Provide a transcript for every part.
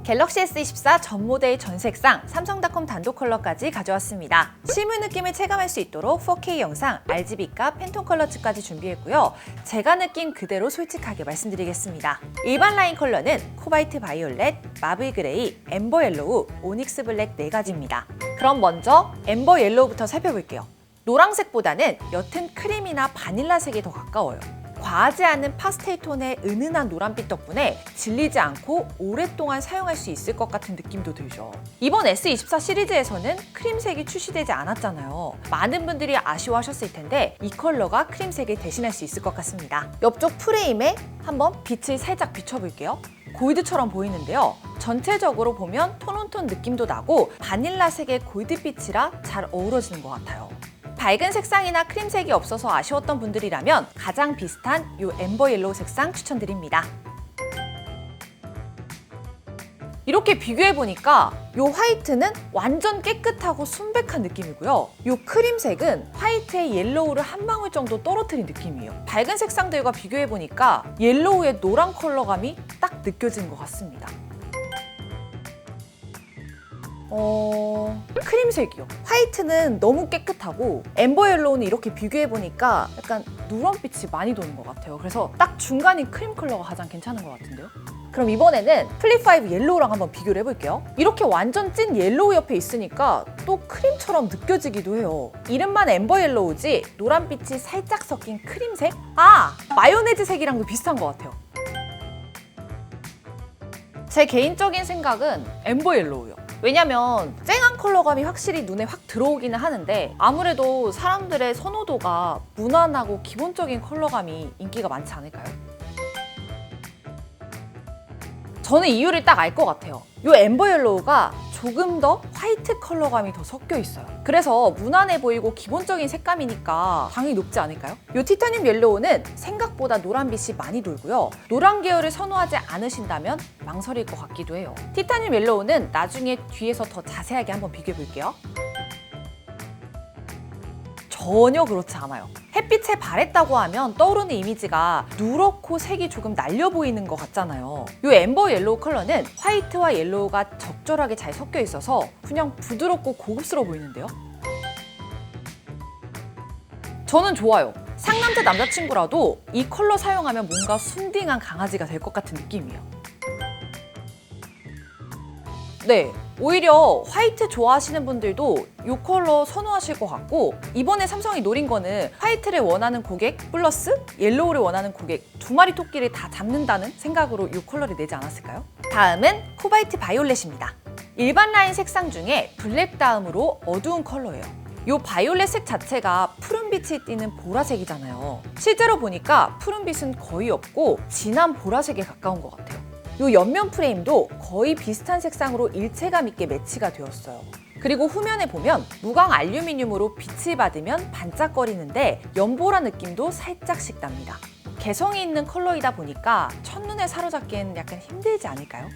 갤럭시 S24 전 모델 전 색상 삼성닷컴 단독 컬러까지 가져왔습니다. 실물 느낌을 체감할 수 있도록 4K 영상, RGB과 팬톤 컬러츠까지 준비했고요. 제가 느낀 그대로 솔직하게 말씀드리겠습니다. 일반 라인 컬러는 코발트 바이올렛, 마블 그레이, 엠버 옐로우, 오닉스 블랙 4가지입니다. 그럼 먼저 엠버 옐로우부터 살펴볼게요. 노란색보다는 옅은 크림이나 바닐라색이 더 가까워요. 과하지 않은 파스텔 톤의 은은한 노란빛 덕분에 질리지 않고 오랫동안 사용할 수 있을 것 같은 느낌도 들죠. 이번 S24 시리즈에서는 크림색이 출시되지 않았잖아요. 많은 분들이 아쉬워하셨을 텐데 이 컬러가 크림색을 대신할 수 있을 것 같습니다. 옆쪽 프레임에 한번 빛을 살짝 비춰볼게요. 골드처럼 보이는데요. 전체적으로 보면 톤온톤 느낌도 나고 바닐라색의 골드빛이라 잘 어우러지는 것 같아요. 밝은 색상이나 크림색이 없어서 아쉬웠던 분들이라면 가장 비슷한 이 엠버 옐로우 색상 추천드립니다. 이렇게 비교해보니까 이 화이트는 완전 깨끗하고 순백한 느낌이고요. 이 크림색은 화이트에 옐로우를 한 방울 정도 떨어뜨린 느낌이에요. 밝은 색상들과 비교해보니까 옐로우의 노란 컬러감이 딱 느껴지는 것 같습니다. 크림색이요. 화이트는 너무 깨끗하고 엠버 옐로우는 이렇게 비교해보니까 약간 누런빛이 많이 도는 것 같아요. 그래서 딱 중간인 크림 컬러가 가장 괜찮은 것 같은데요. 그럼 이번에는 플립5 옐로우랑 한번 비교를 해볼게요. 이렇게 완전 찐 옐로우 옆에 있으니까 또 크림처럼 느껴지기도 해요. 이름만 엠버 옐로우지 노란빛이 살짝 섞인 크림색? 마요네즈 색이랑도 비슷한 것 같아요. 제 개인적인 생각은 엠버 옐로우요. 왜냐면 쨍한 컬러감이 확실히 눈에 확 들어오기는 하는데 아무래도 사람들의 선호도가 무난하고 기본적인 컬러감이 인기가 많지 않을까요? 저는 이유를 딱 알 것 같아요. 이 엠버 옐로우가 조금 더 화이트 컬러감이 더 섞여 있어요. 그래서 무난해 보이고 기본적인 색감이니까 당연히 높지 않을까요? 이 티타늄 옐로우는 생각보다 노란빛이 많이 돌고요. 노란 계열을 선호하지 않으신다면 망설일 것 같기도 해요. 티타늄 옐로우는 나중에 뒤에서 더 자세하게 한번 비교해 볼게요. 전혀 그렇지 않아요. 햇빛에 바랬다고 하면 떠오르는 이미지가 누렇고 색이 조금 날려 보이는 것 같잖아요. 이 엠버 옐로우 컬러는 화이트와 옐로우가 적절하게 잘 섞여 있어서 그냥 부드럽고 고급스러워 보이는데요. 저는 좋아요. 상남자 남자친구라도 이 컬러 사용하면 뭔가 순딩한 강아지가 될 것 같은 느낌이에요. 네, 오히려 화이트 좋아하시는 분들도 이 컬러 선호하실 것 같고 이번에 삼성이 노린 거는 화이트를 원하는 고객 플러스 옐로우를 원하는 고객 두 마리 토끼를 다 잡는다는 생각으로 이 컬러를 내지 않았을까요? 다음은 코발트 바이올렛입니다. 일반 라인 색상 중에 블랙 다음으로 어두운 컬러예요. 이 바이올렛 색 자체가 푸른빛이 띠는 보라색이잖아요. 실제로 보니까 푸른빛은 거의 없고 진한 보라색에 가까운 것 같아요. 이 옆면 프레임도 거의 비슷한 색상으로 일체감 있게 매치가 되었어요. 그리고 후면에 보면 무광 알루미늄으로 빛을 받으면 반짝거리는데 연보라 느낌도 살짝씩 납니다. 개성이 있는 컬러이다 보니까 첫눈에 사로잡기엔 약간 힘들지 않을까요?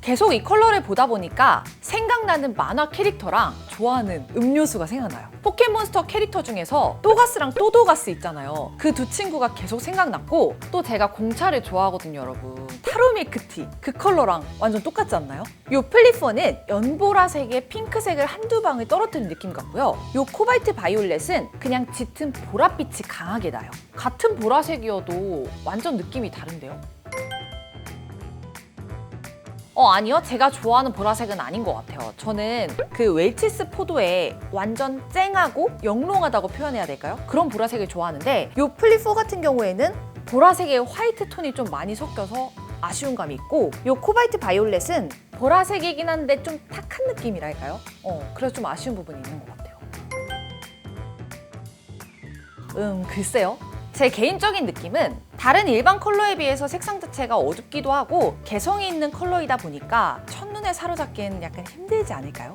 계속 이 컬러를 보다 보니까 생각나는 만화 캐릭터랑 좋아하는 음료수가 생각나요. 포켓몬스터 캐릭터 중에서 또가스랑 또도가스 있잖아요. 그 두 친구가 계속 생각났고 또 제가 공차를 좋아하거든요, 여러분. 타로 밀크티 그 컬러랑 완전 똑같지 않나요? 이 플립4는 연보라색에 핑크색을 한두 방울 떨어뜨린 느낌 같고요. 이 코발트 바이올렛은 그냥 짙은 보랏빛이 강하게 나요. 같은 보라색이어도 완전 느낌이 다른데요? 아니요. 제가 좋아하는 보라색은 아닌 것 같아요. 저는 그 웰치스 포도에 완전 쨍하고 영롱하다고 표현해야 될까요? 그런 보라색을 좋아하는데 이 플립4 같은 경우에는 보라색에 화이트 톤이 좀 많이 섞여서 아쉬운 감이 있고 이 코발트 바이올렛은 보라색이긴 한데 좀 탁한 느낌이랄까요? 그래서 좀 아쉬운 부분이 있는 것 같아요. 글쎄요. 제 개인적인 느낌은 다른 일반 컬러에 비해서 색상 자체가 어둡기도 하고 개성이 있는 컬러이다 보니까 첫눈에 사로잡기엔 약간 힘들지 않을까요?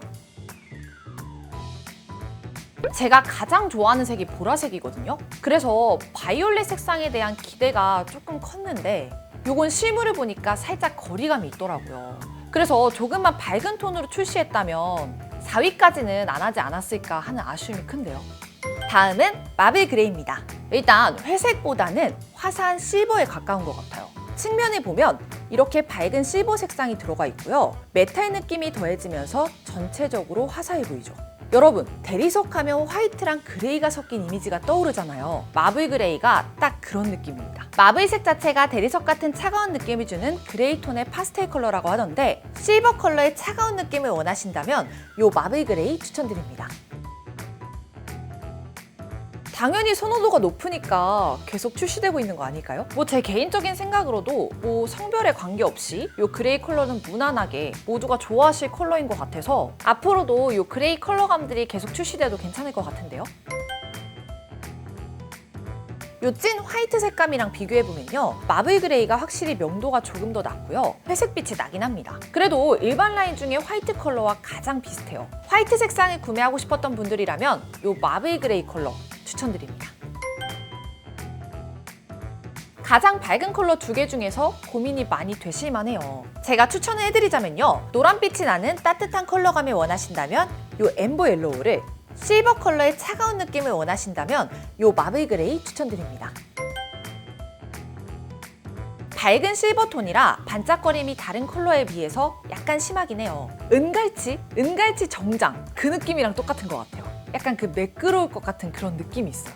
제가 가장 좋아하는 색이 보라색이거든요. 그래서 바이올렛 색상에 대한 기대가 조금 컸는데 이건 실물을 보니까 살짝 거리감이 있더라고요. 그래서 조금만 밝은 톤으로 출시했다면 4위까지는 안 하지 않았을까 하는 아쉬움이 큰데요. 다음은 마블 그레이입니다. 일단 회색보다는 화사한 실버에 가까운 것 같아요. 측면에 보면 이렇게 밝은 실버 색상이 들어가 있고요. 메탈 느낌이 더해지면서 전체적으로 화사해 보이죠. 여러분, 대리석 하면 화이트랑 그레이가 섞인 이미지가 떠오르잖아요. 마블 그레이가 딱 그런 느낌입니다. 마블색 자체가 대리석 같은 차가운 느낌을 주는 그레이 톤의 파스텔 컬러라고 하던데 실버 컬러의 차가운 느낌을 원하신다면 이 마블 그레이 추천드립니다. 당연히 선호도가 높으니까 계속 출시되고 있는 거 아닐까요? 제 개인적인 생각으로도 성별에 관계없이 이 그레이 컬러는 무난하게 모두가 좋아하실 컬러인 것 같아서 앞으로도 이 그레이 컬러감들이 계속 출시돼도 괜찮을 것 같은데요? 이 찐 화이트 색감이랑 비교해보면요. 마블 그레이가 확실히 명도가 조금 더 낮고요. 회색빛이 나긴 합니다. 그래도 일반 라인 중에 화이트 컬러와 가장 비슷해요. 화이트 색상을 구매하고 싶었던 분들이라면 이 마블 그레이 컬러 추천드립니다. 가장 밝은 컬러 2개 중에서 고민이 많이 되실만해요. 제가 추천을 해드리자면요. 노란빛이 나는 따뜻한 컬러감을 원하신다면 이 엠버 옐로우를, 실버 컬러의 차가운 느낌을 원하신다면 이 마블 그레이 추천드립니다. 밝은 실버 톤이라 반짝거림이 다른 컬러에 비해서 약간 심하긴 해요. 은갈치 정장 그 느낌이랑 똑같은 것 같아요. 약간 그 매끄러울 것 같은 그런 느낌이 있어요.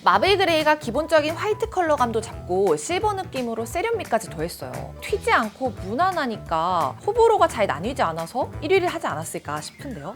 마블 그레이가 기본적인 화이트 컬러감도 잡고 실버 느낌으로 세련미까지 더했어요. 튀지 않고 무난하니까 호불호가 잘 나뉘지 않아서 1위를 하지 않았을까 싶은데요.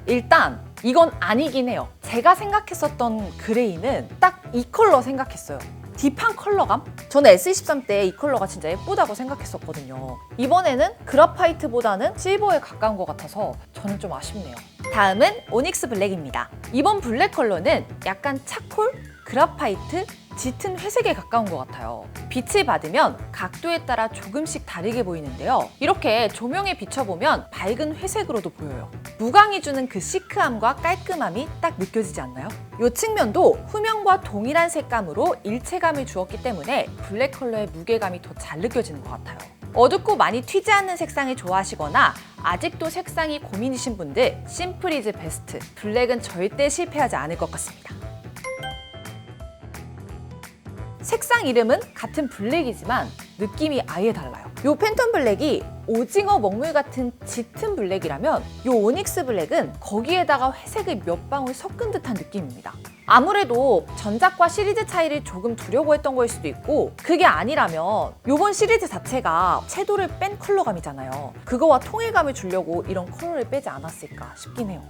일단 이건 아니긴 해요. 제가 생각했었던 그레이는 딱 이 컬러 생각했어요. 딥한 컬러감? 저는 S23 때 이 컬러가 진짜 예쁘다고 생각했었거든요. 이번에는 그라파이트보다는 실버에 가까운 것 같아서 저는 좀 아쉽네요. 다음은 오닉스 블랙입니다. 이번 블랙 컬러는 약간 차콜, 그라파이트, 짙은 회색에 가까운 것 같아요. 빛을 받으면 각도에 따라 조금씩 다르게 보이는데요. 이렇게 조명에 비춰보면 밝은 회색으로도 보여요. 무광이 주는 그 시크함과 깔끔함이 딱 느껴지지 않나요? 이 측면도 후면과 동일한 색감으로 일체감을 주었기 때문에 블랙 컬러의 무게감이 더 잘 느껴지는 것 같아요. 어둡고 많이 튀지 않는 색상을 좋아하시거나 아직도 색상이 고민이신 분들 심플 이즈 베스트, 블랙은 절대 실패하지 않을 것 같습니다. 색상 이름은 같은 블랙이지만 느낌이 아예 달라요. 이 팬톤 블랙이 오징어 먹물 같은 짙은 블랙이라면 이 오닉스 블랙은 거기에다가 회색을 몇 방울 섞은 듯한 느낌입니다. 아무래도 전작과 시리즈 차이를 조금 두려고 했던 거일 수도 있고 그게 아니라면 이번 시리즈 자체가 채도를 뺀 컬러감이잖아요. 그거와 통일감을 주려고 이런 컬러를 빼지 않았을까 싶긴 해요.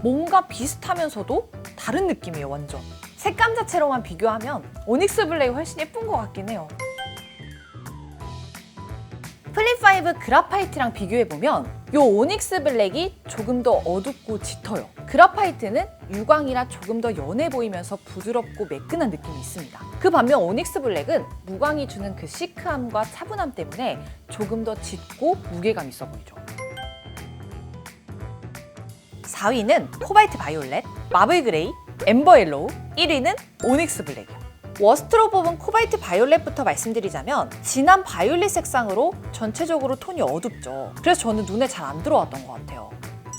뭔가 비슷하면서도 다른 느낌이에요, 완전. 색감 자체로만 비교하면 오닉스 블랙이 훨씬 예쁜 것 같긴 해요. 플립5 그라파이트랑 비교해보면 이 오닉스 블랙이 조금 더 어둡고 짙어요. 그라파이트는 유광이라 조금 더 연해 보이면서 부드럽고 매끈한 느낌이 있습니다. 그 반면 오닉스 블랙은 무광이 주는 그 시크함과 차분함 때문에 조금 더 짙고 무게감 있어 보이죠. 4위는 코발트 바이올렛, 마블 그레이, 엠버 옐로우, 1위는 오닉스 블랙이요. 워스트로 뽑은 코발트 바이올렛부터 말씀드리자면 진한 바이올렛 색상으로 전체적으로 톤이 어둡죠. 그래서 저는 눈에 잘 안 들어왔던 것 같아요.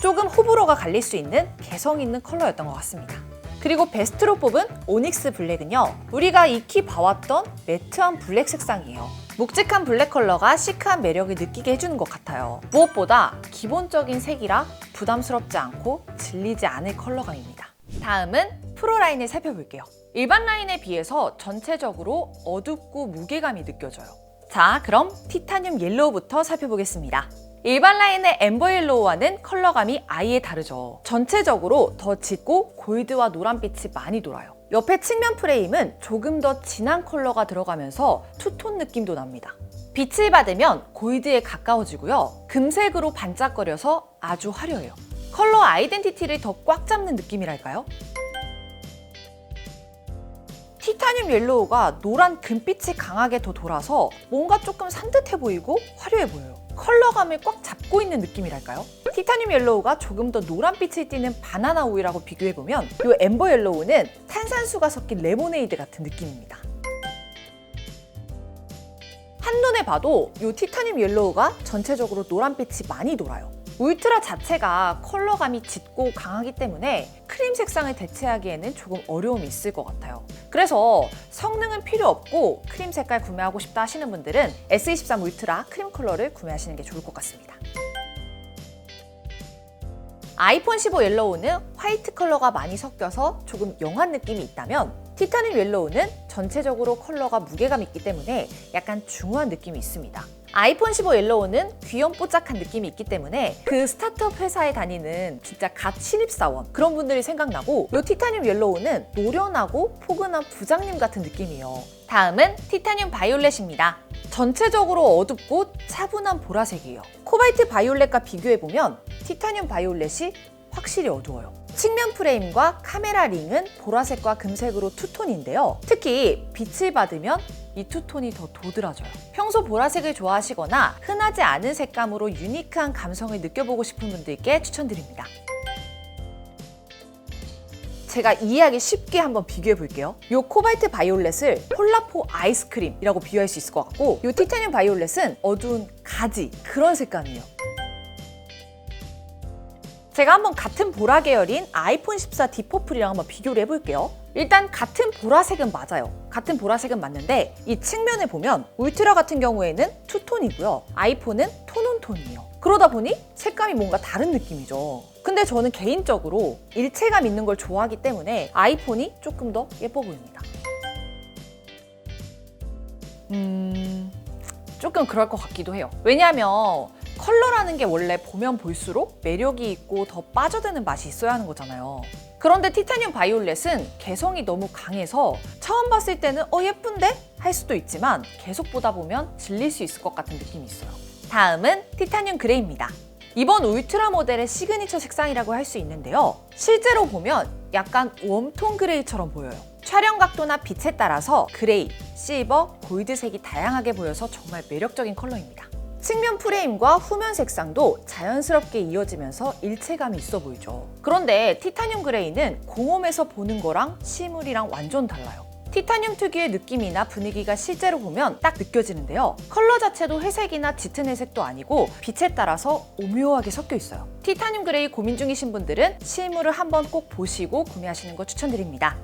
조금 호불호가 갈릴 수 있는 개성 있는 컬러였던 것 같습니다. 그리고 베스트로 뽑은 오닉스 블랙은요. 우리가 익히 봐왔던 매트한 블랙 색상이에요. 묵직한 블랙 컬러가 시크한 매력을 느끼게 해주는 것 같아요. 무엇보다 기본적인 색이라 부담스럽지 않고 질리지 않을 컬러감입니다. 다음은 프로 라인을 살펴볼게요. 일반 라인에 비해서 전체적으로 어둡고 무게감이 느껴져요. 자, 그럼 티타늄 옐로우부터 살펴보겠습니다. 일반 라인의 엠버 옐로우와는 컬러감이 아예 다르죠. 전체적으로 더 짙고 골드와 노란빛이 많이 돌아요. 옆에 측면 프레임은 조금 더 진한 컬러가 들어가면서 투톤 느낌도 납니다. 빛을 받으면 골드에 가까워지고요. 금색으로 반짝거려서 아주 화려해요. 컬러 아이덴티티를 더 꽉 잡는 느낌이랄까요? 티타늄 옐로우가 노란 금빛이 강하게 더 돌아서 뭔가 조금 산뜻해 보이고 화려해 보여요. 컬러감을 꽉 잡고 있는 느낌이랄까요? 티타늄 옐로우가 조금 더 노란빛을 띠는 바나나 우유라고 비교해보면 이 엠버 옐로우는 탄산수가 섞인 레모네이드 같은 느낌입니다. 한눈에 봐도 이 티타늄 옐로우가 전체적으로 노란빛이 많이 돌아요. 울트라 자체가 컬러감이 짙고 강하기 때문에 크림 색상을 대체하기에는 조금 어려움이 있을 것 같아요. 그래서 성능은 필요 없고 크림 색깔 구매하고 싶다 하시는 분들은 S23 울트라 크림 컬러를 구매하시는 게 좋을 것 같습니다. 아이폰 15 옐로우는 화이트 컬러가 많이 섞여서 조금 영한 느낌이 있다면 티타늄 옐로우는 전체적으로 컬러가 무게감 있기 때문에 약간 중후한 느낌이 있습니다. 아이폰 15 옐로우는 귀염뽀짝한 느낌이 있기 때문에 그 스타트업 회사에 다니는 진짜 갓 신입사원 그런 분들이 생각나고, 이 티타늄 옐로우는 노련하고 포근한 부장님 같은 느낌이에요. 다음은 티타늄 바이올렛입니다. 전체적으로 어둡고 차분한 보라색이에요. 코발트 바이올렛과 비교해보면 티타늄 바이올렛이 확실히 어두워요. 측면 프레임과 카메라 링은 보라색과 금색으로 투톤인데요. 특히 빛을 받으면 이 투톤이 더 도드라져요. 평소 보라색을 좋아하시거나 흔하지 않은 색감으로 유니크한 감성을 느껴보고 싶은 분들께 추천드립니다. 제가 이해하기 쉽게 한번 비교해 볼게요. 이 코발트 바이올렛을 폴라포 아이스크림이라고 비유할 수 있을 것 같고, 이 티타늄 바이올렛은 어두운 가지, 그런 색감이에요. 제가 한번 같은 보라 계열인 아이폰 14 딥퍼플이랑 한번 비교를 해볼게요. 일단 같은 보라색은 맞아요. 같은 보라색은 맞는데 이 측면을 보면 울트라 같은 경우에는 투톤이고요. 아이폰은 톤온톤이에요. 그러다 보니 색감이 뭔가 다른 느낌이죠. 근데 저는 개인적으로 일체감 있는 걸 좋아하기 때문에 아이폰이 조금 더 예뻐 보입니다. 조금 그럴 것 같기도 해요. 왜냐하면 컬러라는 게 원래 보면 볼수록 매력이 있고 더 빠져드는 맛이 있어야 하는 거잖아요. 그런데 티타늄 바이올렛은 개성이 너무 강해서 처음 봤을 때는 예쁜데? 할 수도 있지만 계속 보다 보면 질릴 수 있을 것 같은 느낌이 있어요. 다음은 티타늄 그레이입니다. 이번 울트라 모델의 시그니처 색상이라고 할 수 있는데요. 실제로 보면 약간 웜톤 그레이처럼 보여요. 촬영 각도나 빛에 따라서 그레이, 실버, 골드색이 다양하게 보여서 정말 매력적인 컬러입니다. 측면 프레임과 후면 색상도 자연스럽게 이어지면서 일체감이 있어 보이죠. 그런데 티타늄 그레이는 공홈에서 보는 거랑 실물이랑 완전 달라요. 티타늄 특유의 느낌이나 분위기가 실제로 보면 딱 느껴지는데요. 컬러 자체도 회색이나 짙은 회색도 아니고 빛에 따라서 오묘하게 섞여 있어요. 티타늄 그레이 고민 중이신 분들은 실물을 한번 꼭 보시고 구매하시는 거 추천드립니다.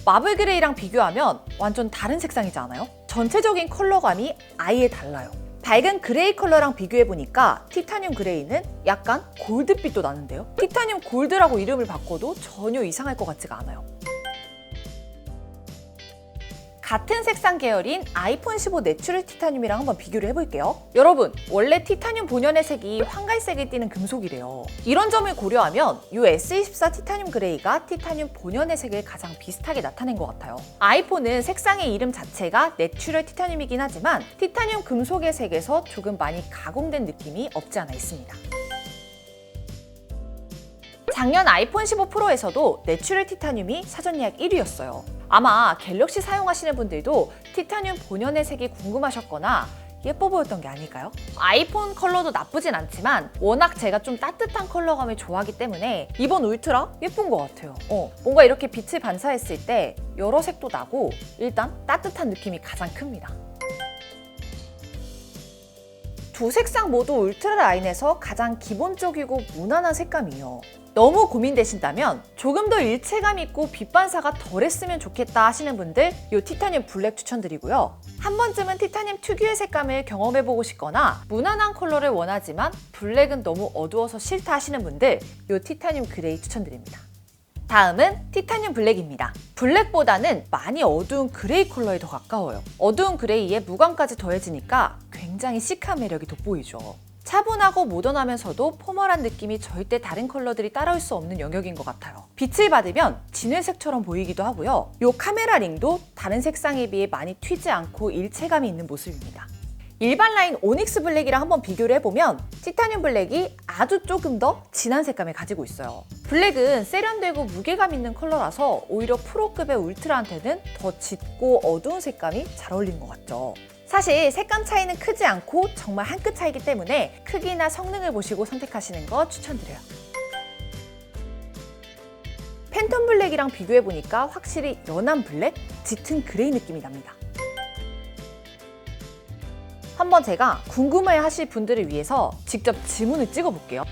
마블 그레이랑 비교하면 완전 다른 색상이지 않아요? 전체적인 컬러감이 아예 달라요. 밝은 그레이 컬러랑 비교해보니까 티타늄 그레이는 약간 골드빛도 나는데요. 티타늄 골드라고 이름을 바꿔도 전혀 이상할 것 같지가 않아요. 같은 색상 계열인 아이폰 15 내추럴 티타늄이랑 한번 비교를 해볼게요. 여러분, 원래 티타늄 본연의 색이 황갈색을 띠는 금속이래요. 이런 점을 고려하면 이 S24 티타늄 그레이가 티타늄 본연의 색을 가장 비슷하게 나타낸 것 같아요. 아이폰은 색상의 이름 자체가 내추럴 티타늄이긴 하지만 티타늄 금속의 색에서 조금 많이 가공된 느낌이 없지 않아 있습니다. 작년 아이폰 15 프로에서도 내추럴 티타늄이 사전 예약 1위였어요. 아마 갤럭시 사용하시는 분들도 티타늄 본연의 색이 궁금하셨거나 예뻐 보였던 게 아닐까요? 아이폰 컬러도 나쁘진 않지만 워낙 제가 좀 따뜻한 컬러감을 좋아하기 때문에 이번 울트라 예쁜 것 같아요. 뭔가 이렇게 빛을 반사했을 때 여러 색도 나고 일단 따뜻한 느낌이 가장 큽니다. 두 색상 모두 울트라 라인에서 가장 기본적이고 무난한 색감이에요. 너무 고민되신다면 조금 더 일체감 있고 빛 반사가 덜했으면 좋겠다 하시는 분들 이 티타늄 블랙 추천드리고요. 한 번쯤은 티타늄 특유의 색감을 경험해보고 싶거나 무난한 컬러를 원하지만 블랙은 너무 어두워서 싫다 하시는 분들 이 티타늄 그레이 추천드립니다. 다음은 티타늄 블랙입니다. 블랙보다는 많이 어두운 그레이 컬러에 더 가까워요. 어두운 그레이에 무광까지 더해지니까 굉장히 시크한 매력이 돋보이죠. 차분하고 모던하면서도 포멀한 느낌이 절대 다른 컬러들이 따라올 수 없는 영역인 것 같아요. 빛을 받으면 진회색처럼 보이기도 하고요. 이 카메라 링도 다른 색상에 비해 많이 튀지 않고 일체감이 있는 모습입니다. 일반 라인 오닉스 블랙이랑 한번 비교를 해보면 티타늄 블랙이 아주 조금 더 진한 색감을 가지고 있어요. 블랙은 세련되고 무게감 있는 컬러라서 오히려 프로급의 울트라한테는 더 짙고 어두운 색감이 잘 어울리는 것 같죠. 사실 색감 차이는 크지 않고 정말 한 끗 차이기 때문에 크기나 성능을 보시고 선택하시는 거 추천드려요. 팬텀 블랙이랑 비교해보니까 확실히 연한 블랙, 짙은 그레이 느낌이 납니다. 한번 제가 궁금해하실 분들을 위해서 직접 지문을 찍어볼게요.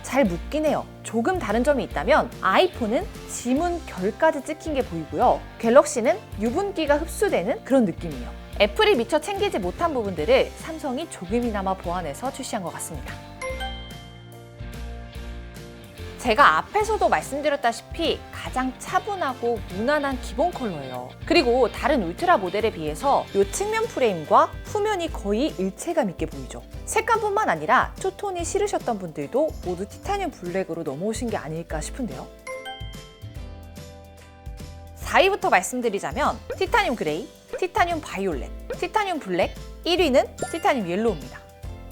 잘 묻긴 해요. 조금 다른 점이 있다면 아이폰은 지문 결까지 찍힌 게 보이고요. 갤럭시는 유분기가 흡수되는 그런 느낌이에요. 애플이 미처 챙기지 못한 부분들을 삼성이 조금이나마 보완해서 출시한 것 같습니다. 제가 앞에서도 말씀드렸다시피 가장 차분하고 무난한 기본 컬러예요. 그리고 다른 울트라 모델에 비해서 이 측면 프레임과 후면이 거의 일체감 있게 보이죠. 색감뿐만 아니라 투톤이 싫으셨던 분들도 모두 티타늄 블랙으로 넘어오신 게 아닐까 싶은데요. 4위부터 말씀드리자면 티타늄 그레이, 티타늄 바이올렛, 티타늄 블랙, 1위는 티타늄 옐로우입니다.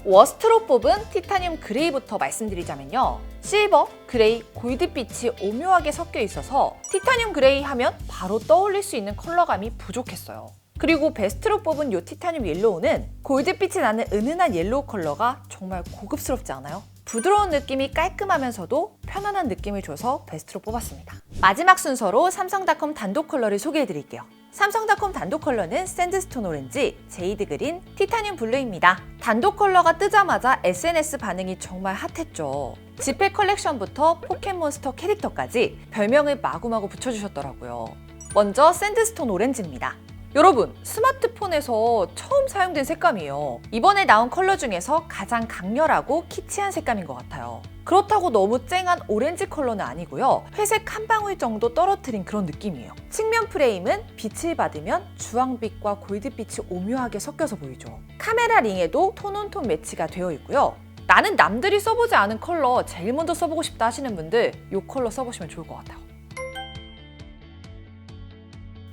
워스트로 뽑은 티타늄 그레이부터 말씀드리자면요. 실버, 그레이, 골드빛이 오묘하게 섞여 있어서 티타늄 그레이 하면 바로 떠올릴 수 있는 컬러감이 부족했어요. 그리고 베스트로 뽑은 이 티타늄 옐로우는 골드빛이 나는 은은한 옐로우 컬러가 정말 고급스럽지 않아요? 부드러운 느낌이 깔끔하면서도 편안한 느낌을 줘서 베스트로 뽑았습니다. 마지막 순서로 삼성닷컴 단독 컬러를 소개해드릴게요. 삼성닷컴 단독 컬러는 샌드스톤 오렌지, 제이드 그린, 티타늄 블루입니다. 단독 컬러가 뜨자마자 SNS 반응이 정말 핫했죠. 지폐 컬렉션부터 포켓몬스터 캐릭터까지 별명을 마구마구 붙여주셨더라고요. 먼저 샌드스톤 오렌지입니다. 여러분, 스마트폰에서 처음 사용된 색감이에요. 이번에 나온 컬러 중에서 가장 강렬하고 키치한 색감인 것 같아요. 그렇다고 너무 쨍한 오렌지 컬러는 아니고요. 회색 한 방울 정도 떨어뜨린 그런 느낌이에요. 측면 프레임은 빛을 받으면 주황빛과 골드빛이 오묘하게 섞여서 보이죠. 카메라 링에도 톤온톤 매치가 되어 있고요. 나는 남들이 써보지 않은 컬러 제일 먼저 써보고 싶다 하시는 분들 이 컬러 써보시면 좋을 것 같아요.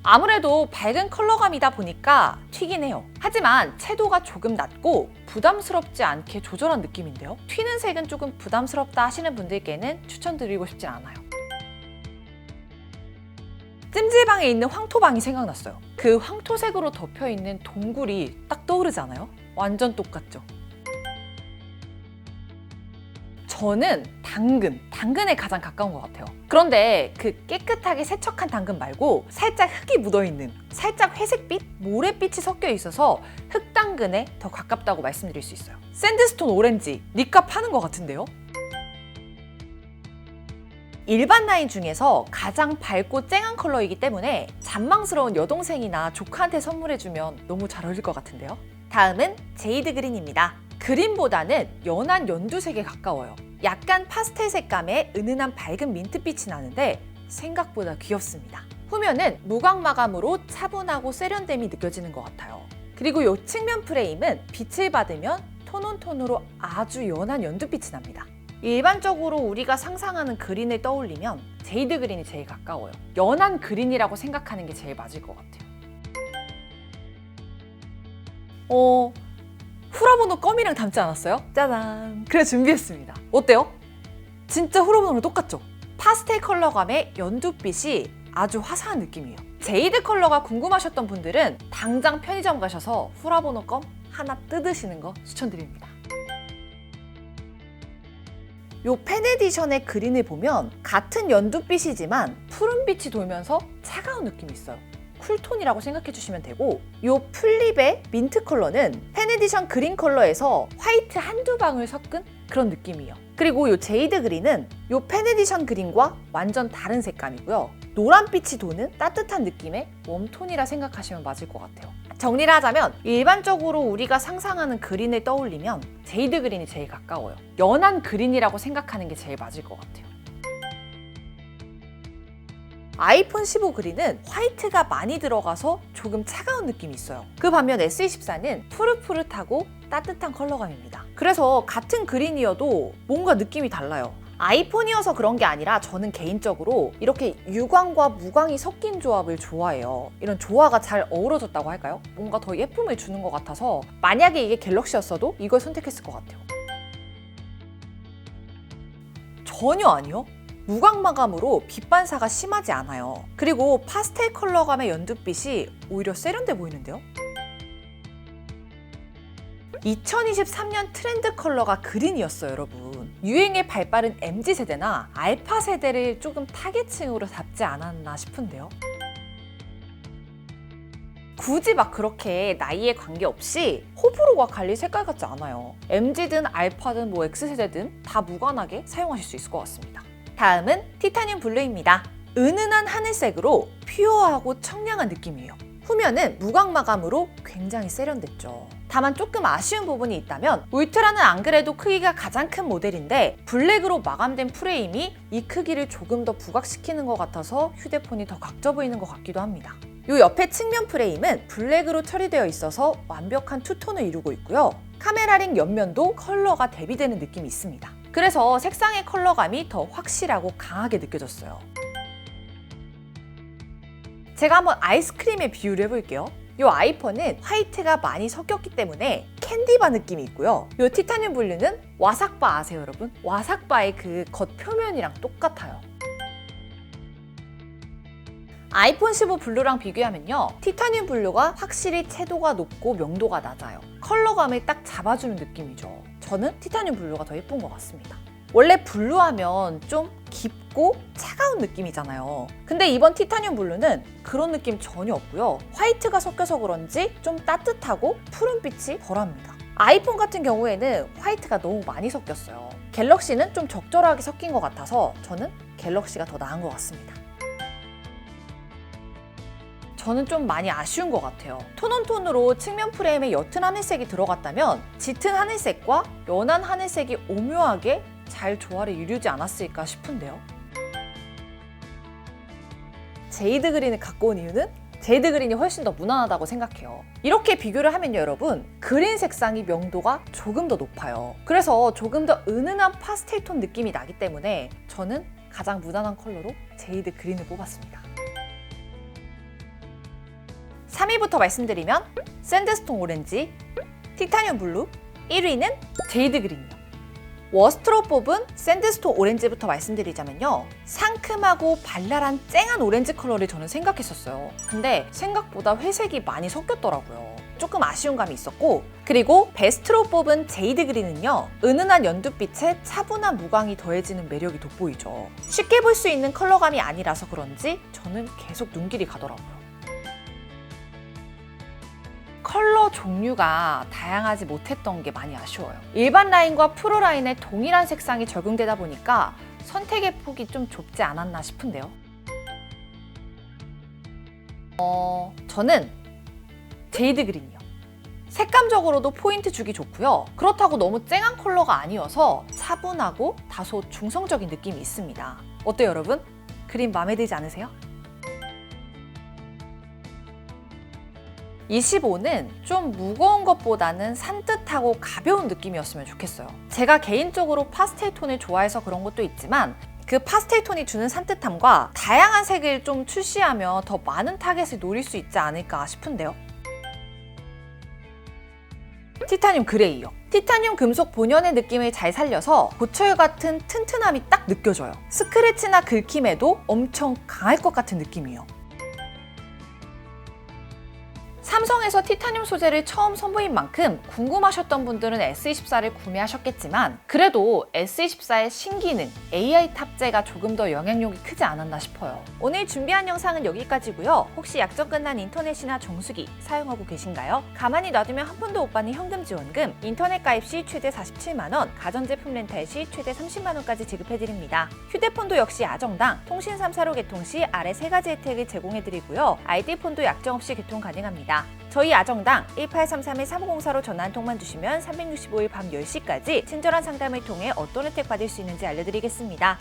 아무래도 밝은 컬러감이다 보니까 튀긴 해요. 하지만 채도가 조금 낮고 부담스럽지 않게 조절한 느낌인데요. 튀는 색은 조금 부담스럽다 하시는 분들께는 추천드리고 싶진 않아요. 찜질방에 있는 황토방이 생각났어요. 그 황토색으로 덮여있는 동굴이 딱 떠오르지 않아요? 완전 똑같죠? 저는 당근에 가장 가까운 것 같아요. 그런데 그 깨끗하게 세척한 당근 말고 살짝 흙이 묻어있는 살짝 회색빛, 모래빛이 섞여 있어서 흙당근에 더 가깝다고 말씀드릴 수 있어요. 샌드스톤 오렌지, 니값 하는 것 같은데요? 일반 라인 중에서 가장 밝고 쨍한 컬러이기 때문에 잔망스러운 여동생이나 조카한테 선물해주면 너무 잘 어울릴 것 같은데요? 다음은 제이드 그린입니다. 그린보다는 연한 연두색에 가까워요. 약간 파스텔 색감의 은은한 밝은 민트빛이 나는데 생각보다 귀엽습니다. 후면은 무광 마감으로 차분하고 세련됨이 느껴지는 것 같아요. 그리고 이 측면 프레임은 빛을 받으면 톤온톤으로 아주 연한 연두빛이 납니다. 일반적으로 우리가 상상하는 그린을 떠올리면 제이드 그린이 제일 가까워요. 연한 그린이라고 생각하는 게 제일 맞을 것 같아요. 후라보노 껌이랑 닮지 않았어요? 짜잔! 그래 준비했습니다. 어때요? 진짜 후라보노랑 똑같죠? 파스텔 컬러감의 연두빛이 아주 화사한 느낌이에요. 제이드 컬러가 궁금하셨던 분들은 당장 편의점 가셔서 후라보노 껌 하나 뜯으시는 거 추천드립니다. 요 펜 에디션의 그린을 보면 같은 연두빛이지만 푸른빛이 돌면서 차가운 느낌이 있어요. 쿨톤이라고 생각해 주시면 되고, 이 플립의 민트 컬러는 펜 에디션 그린 컬러에서 화이트 한두 방울 섞은 그런 느낌이에요. 그리고 이 제이드 그린은 이 펜 에디션 그린과 완전 다른 색감이고요. 노란빛이 도는 따뜻한 느낌의 웜톤이라 생각하시면 맞을 것 같아요. 정리를 하자면 일반적으로 우리가 상상하는 그린을 떠올리면 제이드 그린이 제일 가까워요. 연한 그린이라고 생각하는 게 제일 맞을 것 같아요. 아이폰 15 그린은 화이트가 많이 들어가서 조금 차가운 느낌이 있어요. 그 반면 S24는 푸릇푸릇하고 따뜻한 컬러감입니다. 그래서 같은 그린이어도 뭔가 느낌이 달라요. 아이폰이어서 그런 게 아니라 저는 개인적으로 이렇게 유광과 무광이 섞인 조합을 좋아해요. 이런 조화가 잘 어우러졌다고 할까요? 뭔가 더 예쁨을 주는 것 같아서 만약에 이게 갤럭시였어도 이걸 선택했을 것 같아요. 전혀 아니요. 무광 마감으로 빛 반사가 심하지 않아요. 그리고 파스텔 컬러감의 연두빛이 오히려 세련돼 보이는데요? 2023년 트렌드 컬러가 그린이었어요, 여러분. 유행에 발빠른 MZ세대나 알파 세대를 조금 타겟층으로 잡지 않았나 싶은데요. 굳이 막 그렇게 나이에 관계없이 호불호가 갈릴 색깔 같지 않아요. MZ든 알파든 뭐 X세대든 다 무관하게 사용하실 수 있을 것 같습니다. 다음은 티타늄 블루입니다. 은은한 하늘색으로 퓨어하고 청량한 느낌이에요. 후면은 무광 마감으로 굉장히 세련됐죠. 다만 조금 아쉬운 부분이 있다면 울트라는 안 그래도 크기가 가장 큰 모델인데 블랙으로 마감된 프레임이 이 크기를 조금 더 부각시키는 것 같아서 휴대폰이 더 각져 보이는 것 같기도 합니다. 이 옆에 측면 프레임은 블랙으로 처리되어 있어서 완벽한 투톤을 이루고 있고요. 카메라링 옆면도 컬러가 대비되는 느낌이 있습니다. 그래서 색상의 컬러감이 더 확실하고 강하게 느껴졌어요. 제가 한번 아이스크림에 비유를 해볼게요. 이 아이폰은 화이트가 많이 섞였기 때문에 캔디바 느낌이 있고요. 이 티타늄 블루는 와삭바 아세요, 여러분? 와삭바의 그 겉표면이랑 똑같아요. 아이폰 15 블루랑 비교하면요. 티타늄 블루가 확실히 채도가 높고 명도가 낮아요. 컬러감을 딱 잡아주는 느낌이죠. 저는 티타늄 블루가 더 예쁜 것 같습니다. 원래 블루하면 좀 깊고 차가운 느낌이잖아요. 근데 이번 티타늄 블루는 그런 느낌 전혀 없고요. 화이트가 섞여서 그런지 좀 따뜻하고 푸른빛이 덜합니다. 아이폰 같은 경우에는 화이트가 너무 많이 섞였어요. 갤럭시는 좀 적절하게 섞인 것 같아서 저는 갤럭시가 더 나은 것 같습니다. 저는 좀 많이 아쉬운 것 같아요. 톤온톤으로 측면 프레임에 옅은 하늘색이 들어갔다면 짙은 하늘색과 연한 하늘색이 오묘하게 잘 조화를 이루지 않았을까 싶은데요. 제이드 그린을 갖고 온 이유는 제이드 그린이 훨씬 더 무난하다고 생각해요. 이렇게 비교를 하면요, 여러분, 그린 색상이 명도가 조금 더 높아요. 그래서 조금 더 은은한 파스텔 톤 느낌이 나기 때문에 저는 가장 무난한 컬러로 제이드 그린을 뽑았습니다. 3위부터 말씀드리면 샌드스톤 오렌지, 티타늄 블루, 1위는 제이드 그린이요. 워스트로 뽑은 샌드스톤 오렌지부터 말씀드리자면요. 상큼하고 발랄한 쨍한 오렌지 컬러를 저는 생각했었어요. 근데 생각보다 회색이 많이 섞였더라고요. 조금 아쉬운 감이 있었고, 그리고 베스트로 뽑은 제이드 그린은요. 은은한 연두빛에 차분한 무광이 더해지는 매력이 돋보이죠. 쉽게 볼 수 있는 컬러감이 아니라서 그런지 저는 계속 눈길이 가더라고요. 컬러 종류가 다양하지 못했던 게 많이 아쉬워요. 일반 라인과 프로 라인에 동일한 색상이 적용되다 보니까 선택의 폭이 좀 좁지 않았나 싶은데요. 저는 제이드 그린이요. 색감적으로도 포인트 주기 좋고요. 그렇다고 너무 쨍한 컬러가 아니어서 차분하고 다소 중성적인 느낌이 있습니다. 어때요, 여러분? 그린 마음에 들지 않으세요? 25는 좀 무거운 것보다는 산뜻하고 가벼운 느낌이었으면 좋겠어요. 제가 개인적으로 파스텔 톤을 좋아해서 그런 것도 있지만 그 파스텔 톤이 주는 산뜻함과 다양한 색을 좀 출시하며 더 많은 타겟을 노릴 수 있지 않을까 싶은데요. 티타늄 그레이요. 티타늄 금속 본연의 느낌을 잘 살려서 보철 같은 튼튼함이 딱 느껴져요. 스크래치나 긁힘에도 엄청 강할 것 같은 느낌이에요. 삼성에서 티타늄 소재를 처음 선보인 만큼 궁금하셨던 분들은 S24를 구매하셨겠지만 그래도 S24의 신기능, AI 탑재가 조금 더 영향력이 크지 않았나 싶어요. 오늘 준비한 영상은 여기까지고요. 혹시 약정 끝난 인터넷이나 정수기 사용하고 계신가요? 가만히 놔두면 한 푼도 못 받는 현금 지원금, 인터넷 가입 시 최대 47만 원, 가전제품 렌탈 시 최대 30만 원까지 지급해드립니다. 휴대폰도 역시 아정당, 통신 3사로 개통 시 아래 3가지 혜택을 제공해드리고요. 아이디폰도 약정 없이 개통 가능합니다. 저희 아정당 1833-3504로 전화 한 통만 주시면 365일 밤 10시까지 친절한 상담을 통해 어떤 혜택 받을 수 있는지 알려드리겠습니다.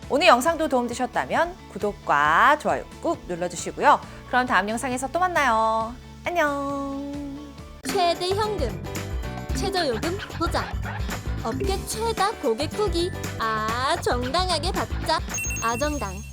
오늘 영상도 도움되셨다면 구독과 좋아요 꾹 눌러주시고요. 그럼 다음 영상에서 또 만나요. 안녕. 최대 현금, 최저 요금 보장, 업계 최다 고객 후기, 정당하게 받자. 아정당.